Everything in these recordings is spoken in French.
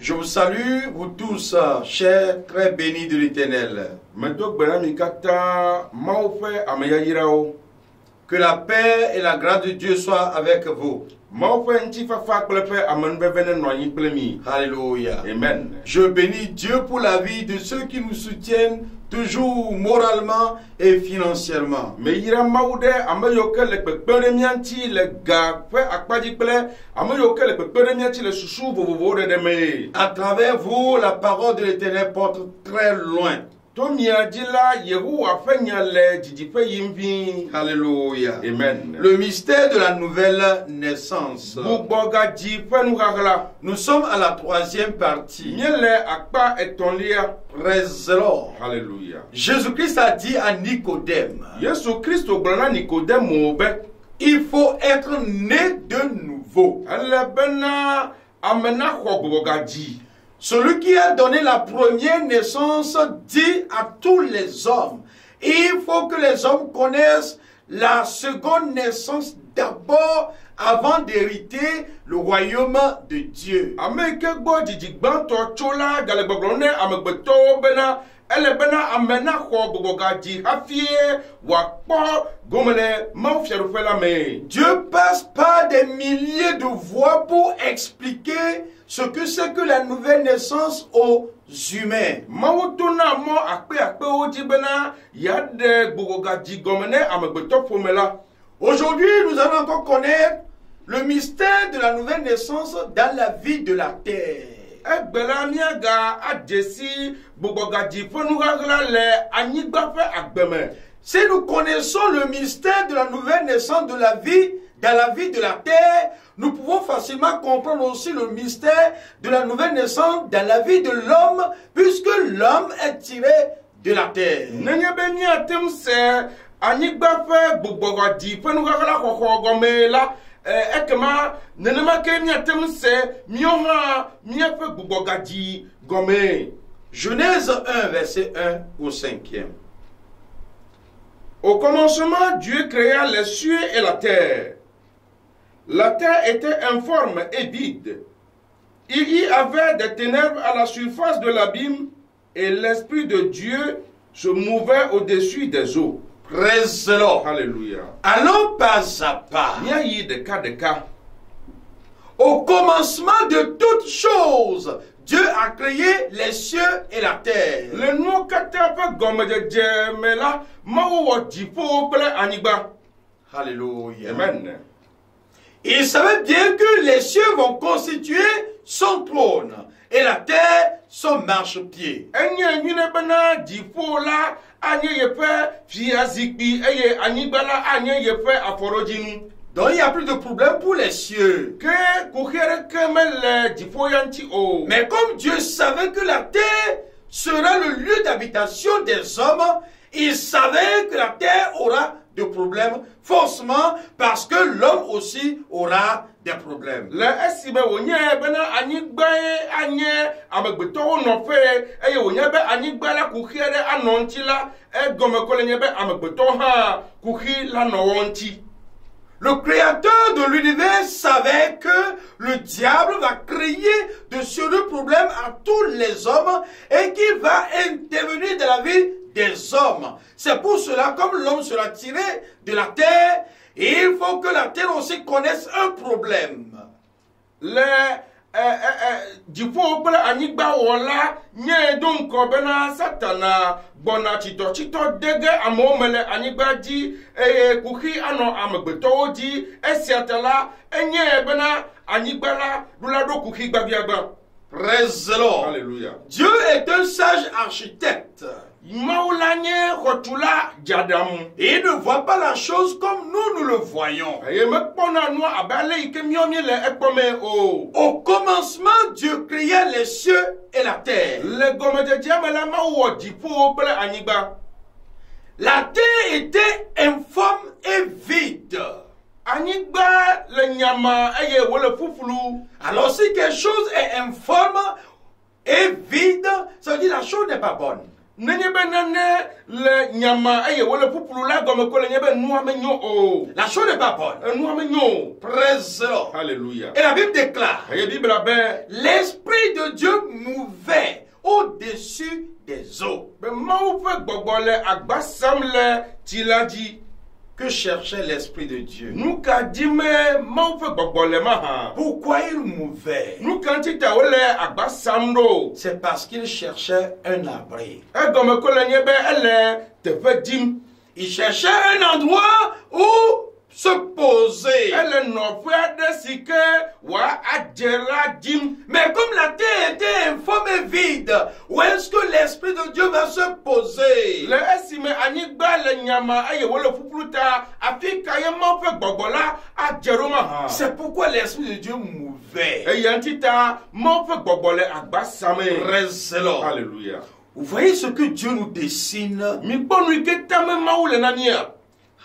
Je vous salue, vous tous, chers, très bénis de l'Éternel. Que la paix et la grâce de Dieu soient avec vous. Alléluia. Amen. Je bénis Dieu pour la vie de ceux qui nous soutiennent toujours moralement et financièrement. À travers vous, la parole de l'Éternel porte très loin. Alléluia. Amen. Le mystère de la nouvelle naissance. Nous sommes à la troisième partie. Praise the Lord. Alléluia. Jésus-Christ a dit à Nicodème, il faut être né de nouveau. Celui qui a donné la première naissance dit à tous les hommes, il faut que les hommes connaissent la seconde naissance d'abord avant d'hériter le royaume de Dieu. Dieu passe par des milliers de voix pour expliquer ce que c'est que la nouvelle naissance aux humains. Aujourd'hui, nous allons encore connaître le mystère de la nouvelle naissance dans la vie de la terre. Si nous connaissons le mystère de la nouvelle naissance de la vie, dans la vie de la terre, nous pouvons facilement comprendre aussi le mystère de la nouvelle naissance dans la vie de l'homme, puisque l'homme est tiré de la terre. Genèse 1, verset 1 au 5e. Au commencement, Dieu créa les cieux et la terre. La terre était informe et vide. Il y avait des ténèbres à la surface de l'abîme et l'Esprit de Dieu se mouvait au-dessus des eaux. Praise the Lord. Alléluia. Allons pas à pas. Au commencement de toutes choses, Dieu a créé les cieux et la terre. Alléluia. Amen. Il savait bien que les cieux vont constituer son trône et la terre son marchepied. Donc il n'y a plus de problème pour les cieux. Mais comme Dieu savait que la terre sera le lieu d'habitation des hommes, il savait que la terre aura des problèmes, forcément, parce que l'homme aussi aura des problèmes. Le créateur de l'univers savait que le diable va créer de sérieux problèmes à tous les hommes et qu'il va intervenir dans la vie des hommes. C'est pour cela, comme l'homme sera tiré de la terre, il faut que la terre aussi connaisse un problème. Praise the Lord. Alléluia. Dieu est un sage architecte. Il ne voit pas la chose comme nous le voyons. Au commencement, Dieu créa les cieux et la terre. La terre était informe et vide. Alors si quelque chose est informe et vide, ça veut dire la chose n'est pas bonne. La chose n'est pas bonne. Praise the Lord. Alléluia. Et la Bible déclare, l'Esprit de Dieu mouvait au-dessus des eaux. Mais Maou fait gbogbo le agba sam le tiladi. Que cherchait l'Esprit de Dieu? Nous ka di me Maou fait gbogbo le ma. Pourquoi il mouvait? Nous quand tu ta ole agba sam do. C'est parce qu'il cherchait un abri. E gome ko le nye be ele te fe dim. Il cherchait un endroit où se poser. Elle n'en fait de si que wa adjera dim. Mais comme la terre était informe et vide, où est-ce que l'Esprit de Dieu va se poser? Le esime anigba le nyama aye wole fupuluta afika ye ma fe gbogbo la adjero ma ha. C'est pourquoi l'Esprit de Dieu mouvait. E yantita ma fe gbogbo le agba same. Praise the Lord. Alléluia. Vous voyez ce que Dieu nous dessine? Mi bonu ke tame ma le nania.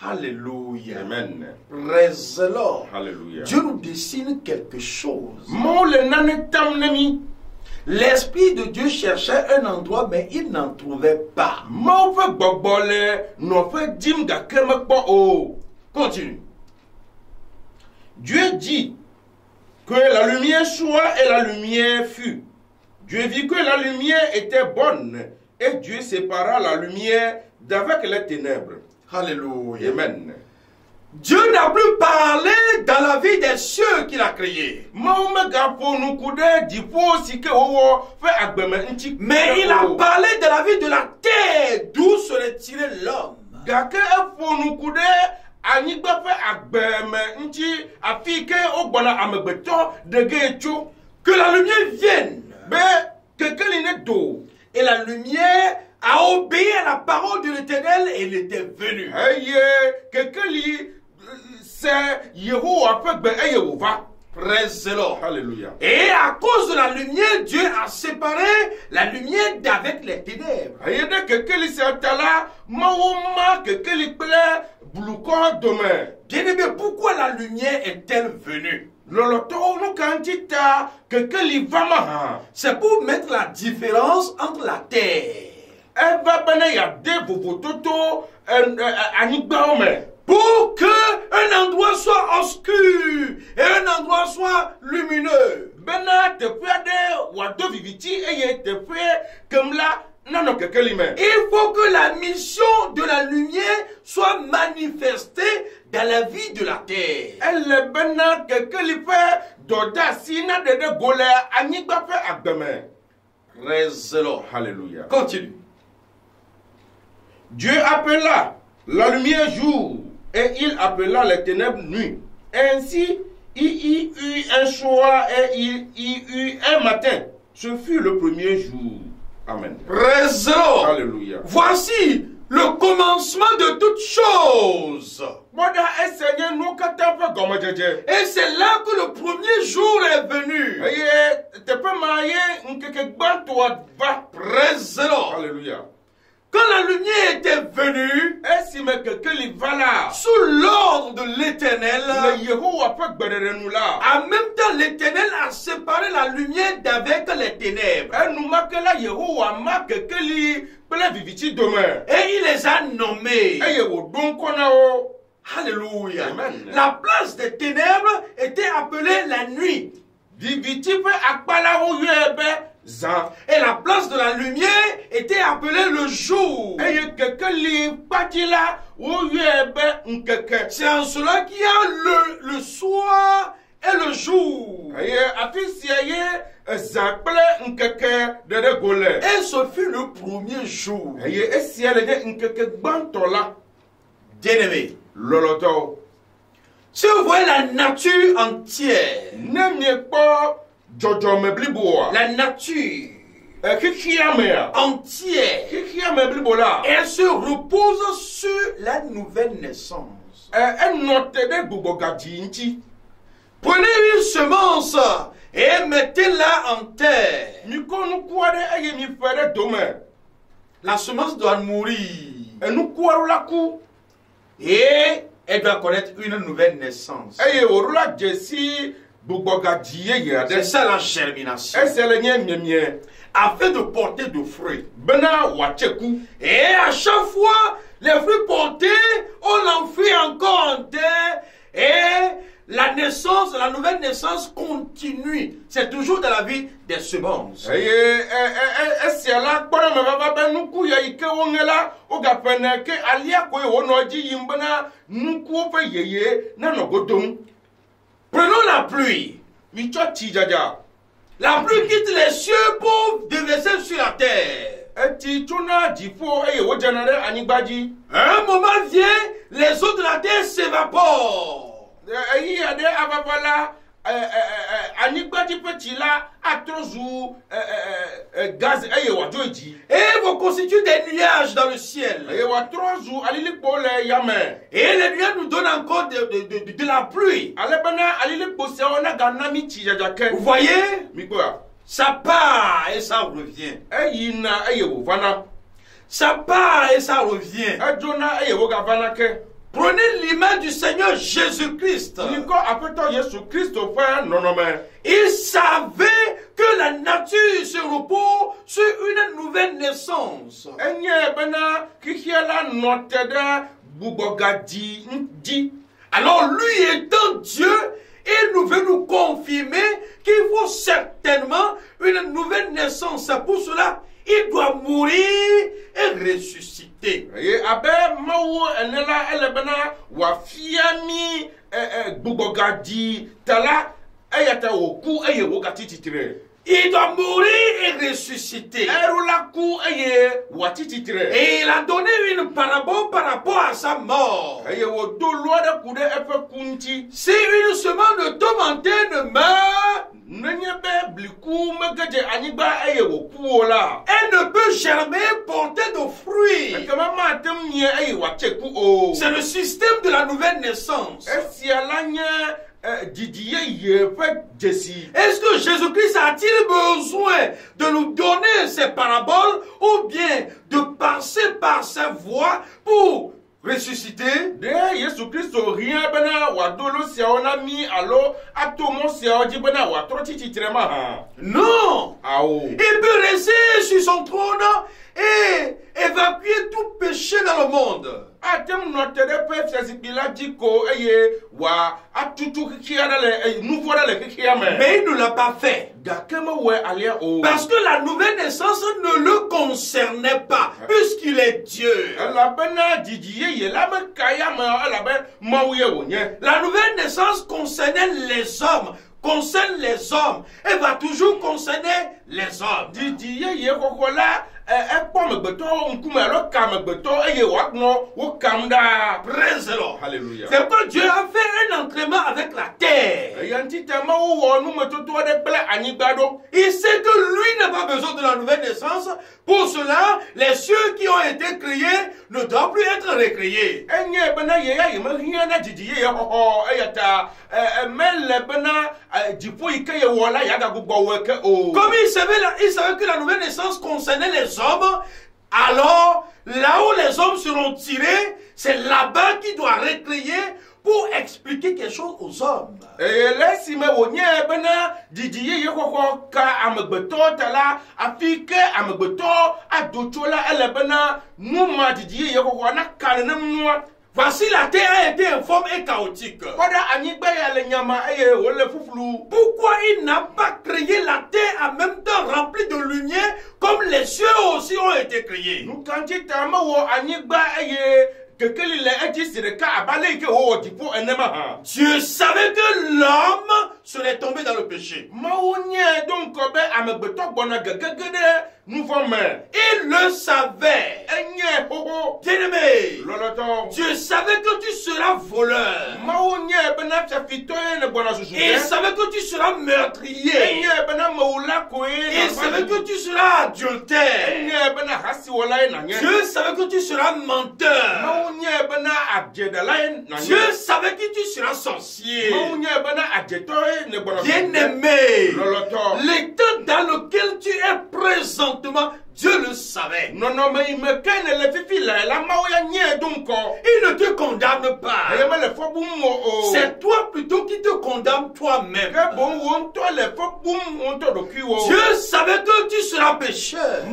Alléluia. Amen. Praise the Lord. Alléluia. Dieu nous dessine quelque chose. Ma le nane tam nemi. L'Esprit de Dieu cherchait un endroit, mais il n'en trouvait pas. Ma fe gbogbo le no fe dim ga keme kpo o. Continue. Dieu dit que la lumière soit et la lumière fut. Dieu vit que la lumière était bonne et Dieu sépara la lumière d'avec les ténèbres. Alléluia. Amen. Dieu n'a plus parlé dans la vie des cieux qu'il a créés. Mais il a parlé de la vie de la terre, d'où serait tiré l'homme. Que la lumière vienne. Et la lumière a obéi à la parole de l'Éternel et il était venu. Praise the Lord. Alléluia. Et à cause de la lumière, Dieu a séparé la lumière d'avec les ténèbres. Bien-aimé, pourquoi la lumière est-elle venue? C'est pour mettre la différence entre la terre. Pour qu'un endroit soit obscur et un endroit soit lumineux. Il faut que la mission de la lumière soit manifestée dans la vie de la terre. Praise the Lord. Alléluia. Continue. Dieu appela la lumière jour et il appela les ténèbres nuit. Ainsi, il y eut un soir et il y eut un matin. Ce fut le premier jour. Amen. Praise the Lord. Alléluia. Voici le commencement de toutes choses. Et c'est là que le premier jour est venu. Praise the Lord. Alléluia. Quand la lumière était venue, sous l'ordre de l'Éternel, en même temps l'Éternel a séparé la lumière d'avec les ténèbres. Et il les a nommés. Alléluia. Amen. La place des ténèbres était appelée la nuit. Et la place de la lumière était appelée le jour. C'est en cela qu'il y a le soir et le jour. Et ce fut le premier jour. Bien-aimé, si vous voyez la nature entière, la nature entière, elle se repose sur la nouvelle naissance. Prenez une semence et mettez-la en terre. La semence doit mourir. Et elle doit connaître une nouvelle naissance. C'est ça la germination. Afin de porter de fruits. Et à chaque fois, les fruits portés, on l'enfuit encore en terre. Et la naissance, la nouvelle naissance continue. C'est toujours dans la vie des semences. Prenons la pluie. La pluie quitte les cieux pour déverser sur la terre. Un moment vient, les eaux de la terre s'évaporent. Et vont constituer des nuages dans le ciel. Et les nuages nous donnent encore de la pluie. Vous voyez? Ça part et ça revient. Ça part et ça revient. Prenez l'image du Seigneur Jésus-Christ. Il savait que la nature se repose sur une nouvelle naissance. Alors lui étant Dieu, il nous veut nous confirmer qu'il faut certainement une nouvelle naissance. Pour cela, il doit mourir et ressusciter. Il doit mourir et ressusciter. Et il a donné une parabole par rapport à sa mort. Si une semence de tombe en terre ne meurt, elle ne peut jamais porter de fruits. C'est le système de la nouvelle naissance. Est-ce que Jésus-Christ a-t-il besoin de nous donner ces paraboles ou bien de passer par sa voix pour ressusciter? Non! Il peut rester sur son trône et évacuer tout péché dans le monde. Mais il ne l'a pas fait. Parce que la nouvelle naissance ne le concernait pas, puisqu'il est Dieu. La nouvelle naissance concernait les hommes. Concerne les hommes et va toujours concerner les hommes. Praise the Lord. Alléluia. C'est pourquoi Dieu a fait un entraînement avec la terre. Il sait que lui n'a pas besoin de la nouvelle naissance. Pour cela, les cieux qui ont été créés ne doivent plus être recréés. Comme il savait que la nouvelle naissance concernait les hommes, alors là où les hommes seront tirés, c'est là-bas qu'il doit recréer pour expliquer quelque chose aux hommes. Voici la terre a été informe et chaotique. Pourquoi il n'a pas créé la terre en même temps remplie de lumière comme les cieux aussi ont été créés? Dieu savait que l'homme serait tombé dans le péché. Il le savait. Bien-aimé, Dieu savait que tu seras voleur. Il savait que tu seras meurtrier. Il savait que tu seras adultère. Dieu savait que tu seras menteur. Dieu savait que tu seras sorcier. Bien-aimé, l'état dans lequel tu es présentement, Dieu le savait. Il ne te condamne pas. C'est toi plutôt qui te condamne toi-même. Dieu savait que tu seras sera pécheur.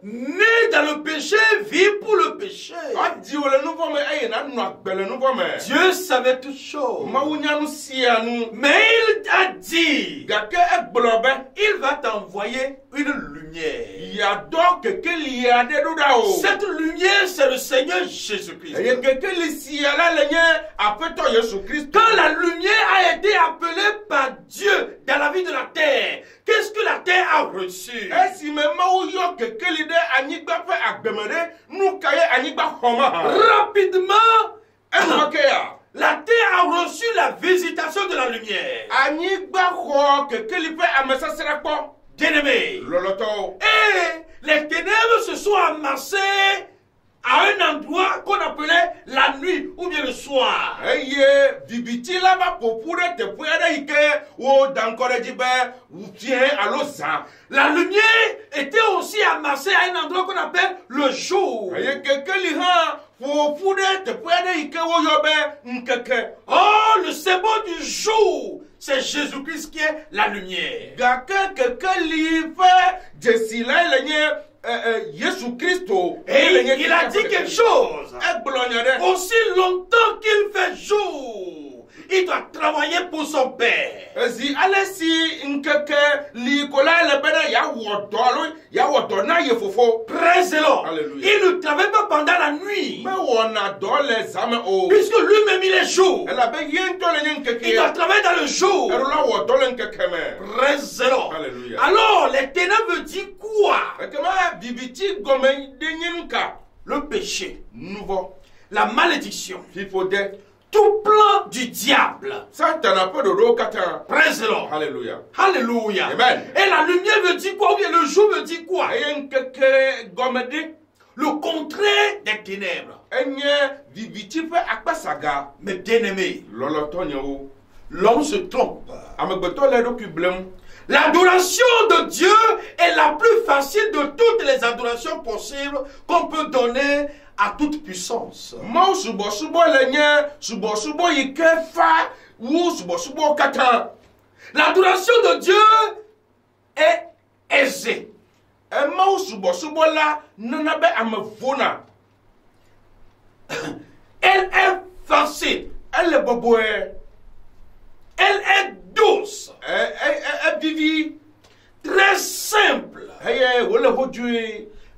Né dans le péché, vit pour le péché. Dieu savait toutes choses. Mais il a dit, il va t'envoyer une lumière. Cette lumière, c'est le Seigneur Jésus-Christ. Quand la lumière a été appelée par Dieu dans la vie de la terre, qu'est-ce que la terre a reçu? Rapidement, la terre a reçu la visitation de la lumière. Bien-aimé. Et les ténèbres se sont amassées à un endroit qu'on appelait la nuit ou bien le soir. La lumière était aussi amassée à un endroit qu'on appelle le jour. Oh, le symbole du jour, c'est Jésus-Christ qui est la lumière. Et il a dit quelque chose. Aussi longtemps qu'il fait jour, il doit travailler pour son père. Il ne travaille pas pendant la nuit. Puisque lui-même il est jour. Il doit travailler dans le jour. Alors les ténèbres disent quoi? Le péché, la malédiction, tout plan du diable. Praise the Lord. Alléluia. Alléluia. Amen. Et la lumière veut dire quoi? Ou bien le jour veut dire quoi? Le contraire des ténèbres. Mais bien aimé, l'homme se trompe. L'adoration de Dieu est la plus facile de toutes les adorations possibles qu'on peut donner à toute puissance. L'adoration de Dieu est aisée. Elle est facile. Elle est douce. Très simple.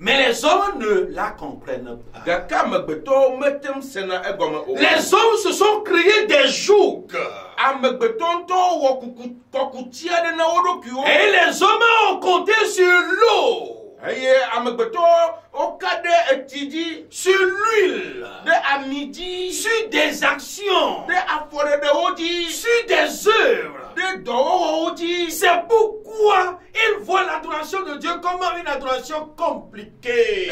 Mais les hommes ne la comprennent pas. Les hommes se sont créés des jougs. Et les hommes ont compté sur l'eau, sur l'huile, sur des actions, sur des œuvres. C'est pourquoi ils voient l'adoration de Dieu comme une adoration compliquée.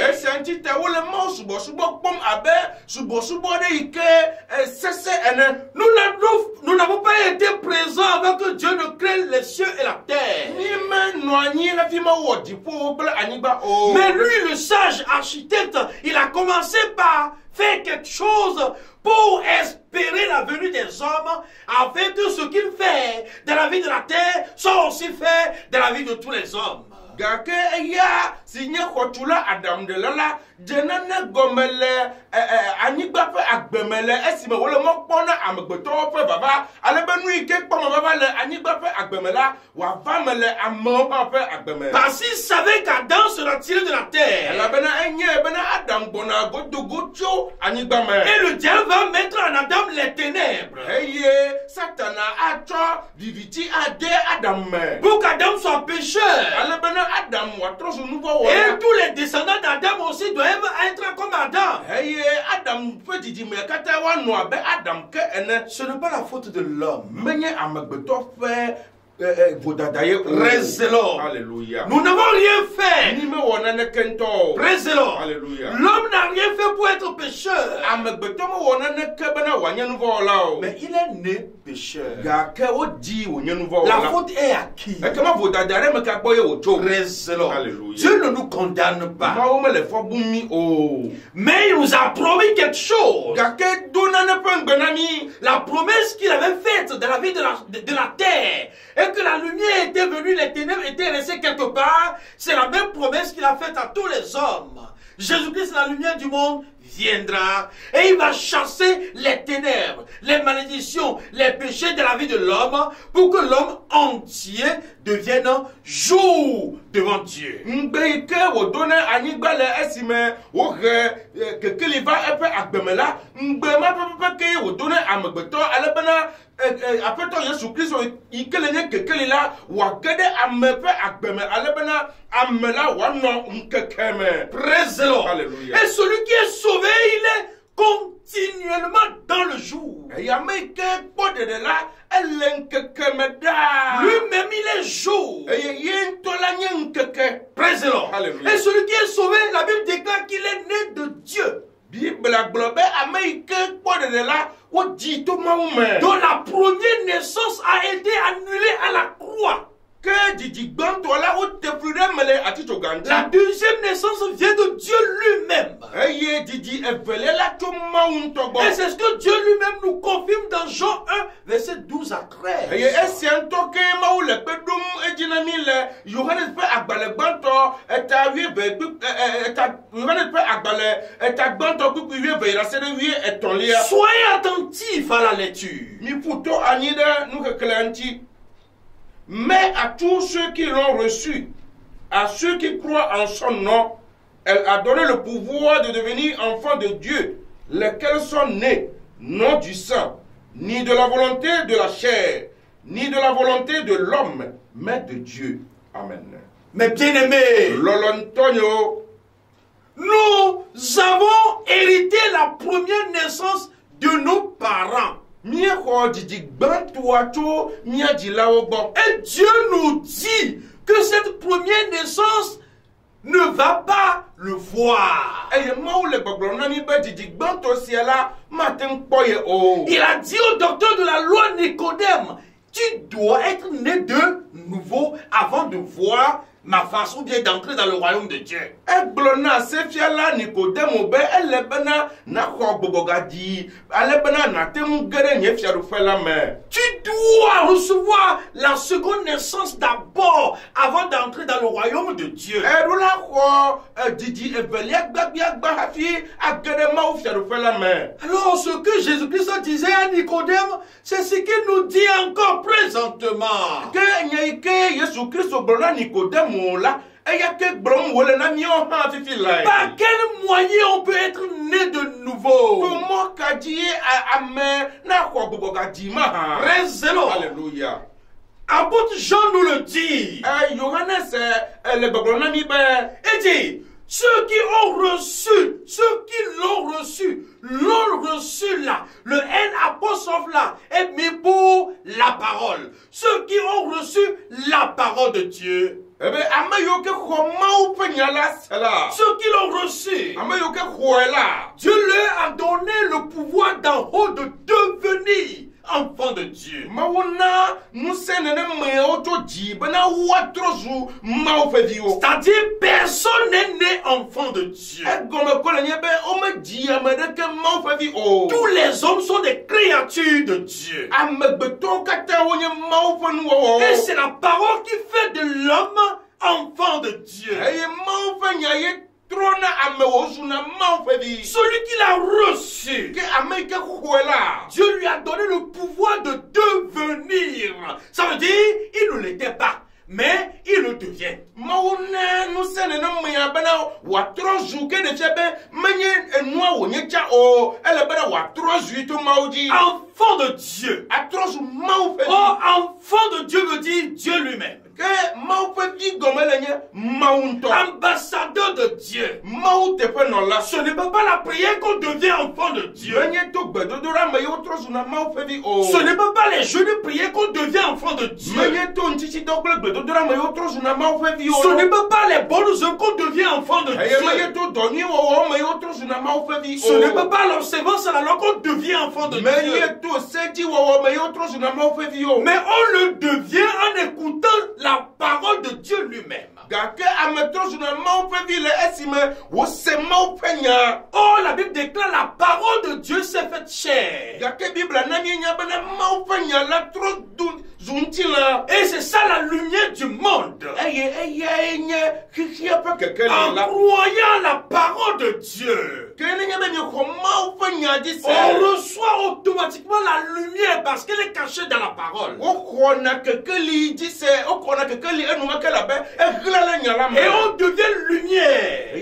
Nous n'avons pas été présents avant que Dieu ne crée les cieux et la terre. Mais lui, le sage architecte, il a commencé par faire quelque chose pour espérer la venue des hommes, afin que ce qu'il fait dans la vie de la terre soit aussi fait dans la vie de tous les hommes. Parce qu'il savait qu'Adam sera tiré de la terre. Et le diable va mettre en Adam les ténèbres. Pour qu'Adam soit pécheur. Et tous les descendants d'Adam aussi doivent être comme Adam. Ce n'est pas la faute de l'homme. Praise the Lord. Alléluia. Nous n'avons rien fait. Praise the Lord. Alléluia. L'homme n'a rien fait pour être pécheur. Mais il est né pécheur. gake wodi wònye nu vɔ La wɔla faute est à qui? ekema vodadaɖe me ka gbɔ ye wòtso Praise the Lord. Alléluia. Dieu ne nous condamne pas. mawo mele fɔ bum mi o Mais il nous a promis quelque chose. gake do nane ƒe ŋgbe na mi La promesse qu'il avait faite dans la vie de la terre, et que la lumière était venue, les ténèbres étaient restées quelque part, c'est la même promesse qu'il a faite à tous les hommes. Jésus-Christ, la lumière du monde, viendra et il va chasser les ténèbres, les malédictions, les péchés de la vie de l'homme pour que l'homme entier devienne jour devant Dieu. ŋgbe yi ke wòdo ne anyigba le esime wohe kekeli va eƒe agbeme la ŋgbe ma pɛpɛpɛ ke wòdo ne amegbetɔ ale bena aƒetɔ yesu kristo yi ke le nye kekeli la wòage ɖe ame ƒe agbeme ale bena ame la wòanɔ ŋkeke me. Praise the Lord. Alléluia. Et celui qui est sauvé, il est continuellement dans le jour. eye ame yi ke kpɔ ɖeɖe la ele ŋkeke me ɖaa. Lui-même, il est jour. eye ye ŋutɔ la nye ŋkeke. Praise the Lord. Alléluia. Et celui qui est sauvé, la Bible déclare qu'il est né de Dieu. Bibla gblɔ be ame yi ke kpɔ ɖeɖe la wodzi to Mawu me. Dont la première naissance a été annulée à la croix. ke dzidzigbãtɔ la wote fli ɖe me le atitsoga La ŋuti. deuxième naissance vient de Dieu lui-même. eye dzidzi evelia la tso Mawu ŋutɔ Et gbɔ. c'est ce que Dieu lui-même nous confirme dans Jean 1, verset 12 à 13. eye esia ŋutɔ ke Mawu le kpe ɖom edzi na mi le Yohanes ƒe agbalẽ gbãtɔ eta wuieve Yohanes ƒe agbalẽ eta gbãtɔ kpukpui wuieve yi ɖe se ɖe wuietɔ̃lia. Soyez attentifs à la lecture. Mi ƒu to anyi ɖe nuxexlẽa ŋuti. Mais à tous ceux qui l'ont reçu, à ceux qui croient en son nom, elle a donné le pouvoir de devenir enfants de Dieu, lesquels sont nés, non du sang, ni de la volonté de la chair, ni de la volonté de l'homme, mais de Dieu. Amen. Mais bien-aimés, Lolontonio, nous avons hérité la première naissance de nos parents. miexɔ dzidzigbãtɔa tso mía dzilawo gbɔ. Et Dieu nous dit que cette première naissance ne va pas le voir. Eye Mawu le gbɔgblɔm na mi be dzidzigbãtɔ sia la mate ŋu kpɔ ye o. Il a dit au docteur de la loi Nicodème, tu dois être né de nouveau avant de voir ma face ou bien d'entrer dans le royaume de Dieu. Egblɔ na sefiala Nikodemo be ele bena naxɔ gbɔgbɔgadzi ale bena nate ŋu ge ɖe nye fiaɖuƒe la me. Tu dois recevoir la seconde naissance d'abord avant d'entrer dans le royaume de Dieu. Eɖo la xɔ dzidzi evelia gbagbiagba hafi age ɖe Mawu fiaɖuƒe la me. Alors ce que Jésus-Christ disait à Nicodème, c'est ce qu'il nous dit encore présentement. Ke nye yi ke Yesu Kristo gblɔ na Nikodemo la eya ke gblɔm wòle na míawo hã fifi lae. Par quel moyen on peut être né de nouveau? Mɔ ka dzi ye ame naxɔ gbɔgbɔgadzi ma hã. Praise the Lord. Alléluia. Apôtre Jean nous le dit. Yohanes le gbɔgblɔ na mi be Il dit, ceux qui l'ont reçu là, le N apostrophe là, est mis pour la parole. Ceux qui ont reçu la parole de Dieu. ebe ame yiwo ke xɔ Mawu ƒe nya la se la. Ceux qui l'ont reçu, Ame yiwo ke xɔe la. Dieu leur a donné le pouvoir d'en haut de devenir enfants de Dieu. Mawu na ŋusẽ nenemewo tso dzi bena woatrɔ zu Mawu ƒe viwo. C'est-à-dire, personne n'est né enfant de Dieu. Egɔme ko le nye be womedzi ame ɖeke Mawu ƒe vi o. Tous les hommes sont des créatures de Dieu. Amegbetɔwo katã wonye Mawu ƒe nuwɔwɔwo. Et c'est la parole qui fait de l'homme enfant de Dieu. Eye Mawu ƒe nya ye trɔna ame wòzuna Mawu ƒe vi. Celui qui l'a reçu, Ke ame yi ke xɔe la. Dieu lui a donné le pouvoir de devenir. Ça veut dire, il ne l'était pas, mais il le devient. Mawu ne ŋusẽ nenemea bena wòatrɔ zu ke ɖe fia be menye enua wònye tsa o. Ele bena wòatrɔ zui to Mawu dzi. Enfant de Dieu. Atrɔ zu Mawu ƒe vi. Oh, enfant de Dieu veut dire Dieu lui-même. Ke Mawu ƒe vi gɔme le nye Mawu ŋutɔ. Ambassadeur de Dieu. Mawu teƒe nɔla. Ce n'est pas par la prière qu'on devient enfant de Dieu. Menye to gbedodoɖa me ye wotrɔ zuna Mawu ƒe vi o. Ce n'est pas par les jeux de prière qu'on devient enfant de Dieu. Menye to ŋtitsitɔ kple gbedodoɖa me ye wotrɔ zuna Mawu ƒe vi o. Ce n'est pas par les bonnes œuvres qu'on devient enfant de Eye menye Dieu. to dɔ nyui wɔwɔ me ye wotrɔ zuna Mawu ƒe vi o. Ce n'est pas par l'observance à la loi qu'on devient enfant de Menye Dieu. Mais on le devient en écoutant la parole de Dieu lui-même. Oh, la Bible déclare la parole de Dieu s'est faite chair. Et c'est ça la lumière du monde. En croyant la parole de Dieu, on reçoit automatiquement la lumière parce qu'elle est cachée dans la parole. Et on devient lumière.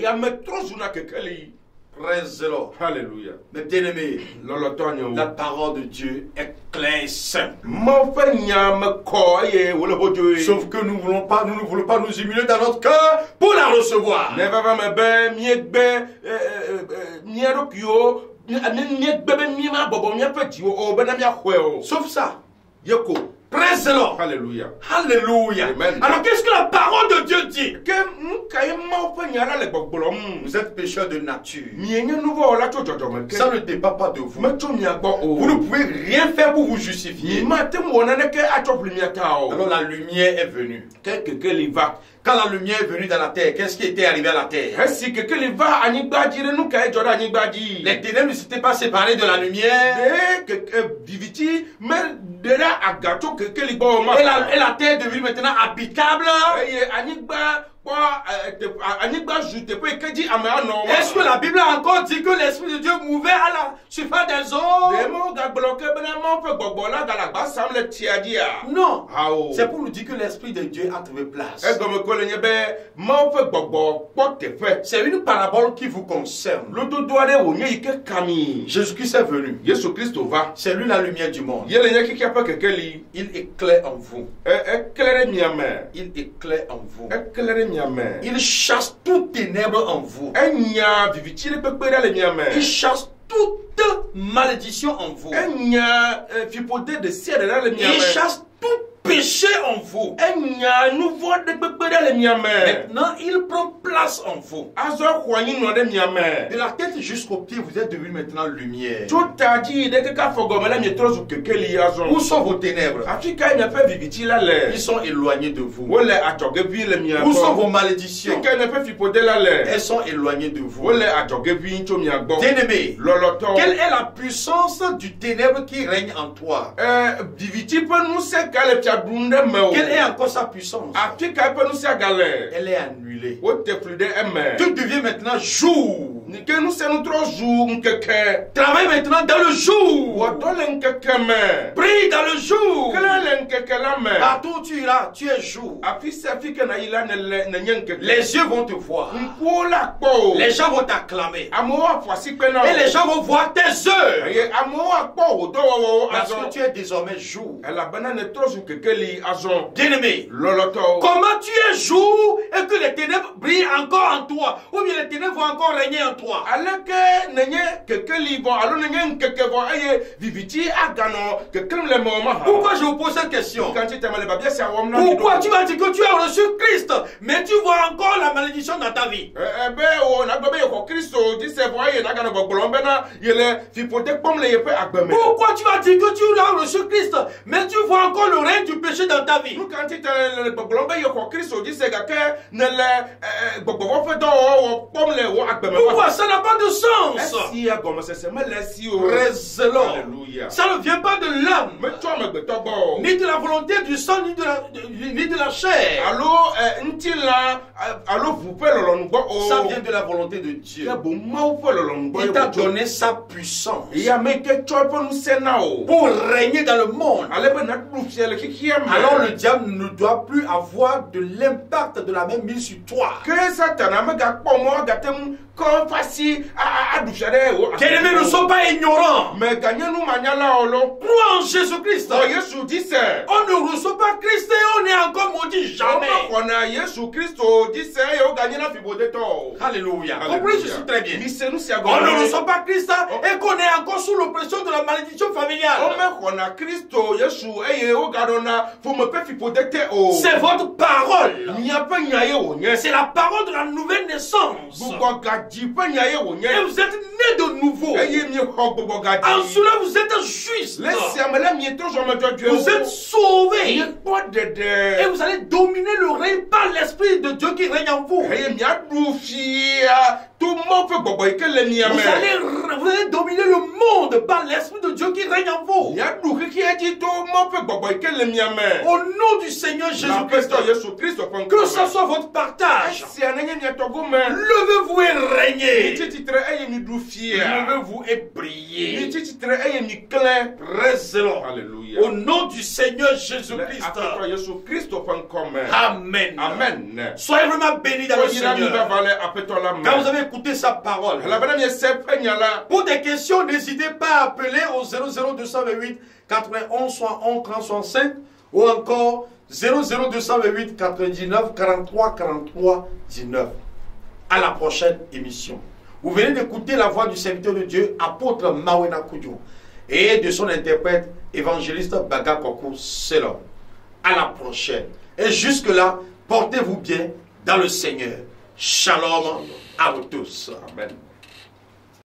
Praise the Lord. Alléluia. Mes bien-aimés, la parole de Dieu est claire et simple. Sauf que nous ne voulons pas nous humilier dans notre cœur pour la recevoir. Sauf ça. Praise the Lord. Alléluia. Alléluia. Amen. Alors qu'est-ce que la parole de Dieu dit? Vous êtes pécheur de nature. Ça ne dépend pas de vous. Vous ne pouvez rien faire pour vous justifier. Alors la lumière est venue. Quand la lumière est venue dans la terre, qu'est-ce qui était arrivé à la terre? Les ténèbres ne s'étaient pas séparées de la lumière. Et la terre est devenue maintenant habitable. Est-ce que la Bible a encore dit que l'Esprit de Dieu mouvait à la surface des eaux? Non. C'est pour nous dire que l'Esprit de Dieu a trouvé place. C'est une parabole qui vous concerne. Jésus-Christ est venu. C'est lui la lumière du monde. Il éclaire en vous. Il éclaire en vous. Il chasse toute ténèbre en vous. Il chasse toute malédiction en vous. Il chasse tout péché en vous. Maintenant, il prend place en vous. De la tête jusqu'aux pieds, vous êtes devenu maintenant lumière. Où sont vos ténèbres? Ils sont éloignés de vous. Où sont vos malédictions? Elles sont éloignées de vous. Bien-aimé, quelle est la puissance du ténèbre qui règne en toi? Quelle est encore sa puissance? Elle est annulée. Tu deviens maintenant jour. Travaille maintenant dans le jour. Prie dans le jour. Partout où tu iras, tu es jour. Les yeux vont te voir. Les gens vont t'acclamer. Et les gens vont voir tes œuvres. Parce que tu es désormais jour. Bien-aimé, comment tu es jour et que les ténèbres brillent encore en toi, ou bien les ténèbres vont encore régner en toi? Pourquoi je vous pose cette question? Pourquoi tu vas dire que tu as reçu Christ, mais tu vois encore la malédiction dans ta vie? Pourquoi tu vas dire que tu as reçu Christ, mais tu vois encore le règne du péché dans ta vie? Pourquoi? Ça n'a pas de sens. Ça ne vient pas de l'âme, ni de la volonté du sang, ni de la chair. Ça vient de la volonté de Dieu. Il t'a donné sa puissance pour régner dans le monde. Alors le diable ne doit plus avoir de l'impact de la même mise sur toi. Bien-aimés, nous ne sommes pas ignorants. Crois en Jésus-Christ. On ne reçoit pas Christ et on est encore maudit. Jamais. Alléluia. Comprenez ceci très bien. On ne reçoit pas Christ et qu'on est encore sous l'oppression de la malédiction familiale. C'est votre parole. C'est la parole de la nouvelle naissance. Et vous êtes né de nouveau. En cela, vous êtes juste. Vous êtes sauvés. Et vous allez dominer le règne par l'Esprit de Dieu qui règne en vous. Vous allez dominer le monde par l'Esprit de Dieu qui règne en vous. Au nom du Seigneur Jésus-Christ, que ce soit votre partage, levez-vous et régnez. Levez-vous et brillez. Alléluia. Au nom du Seigneur Jésus-Christ. Amen. Amen. Soyez vraiment bénis dans le Seigneur. Quand vous avez écouté sa parole, pour des questions, n'hésitez pas à appeler au 00228 91 61 30 65 ou encore 00228 99 43 43 19. À la prochaine émission. Vous venez d'écouter la voix du serviteur de Dieu, apôtre Mawena Kudjo, et de son interprète, évangéliste Bagakoko Selon. À la prochaine. Et jusque-là, portez-vous bien dans le Seigneur. Shalom à vous tous. Amen.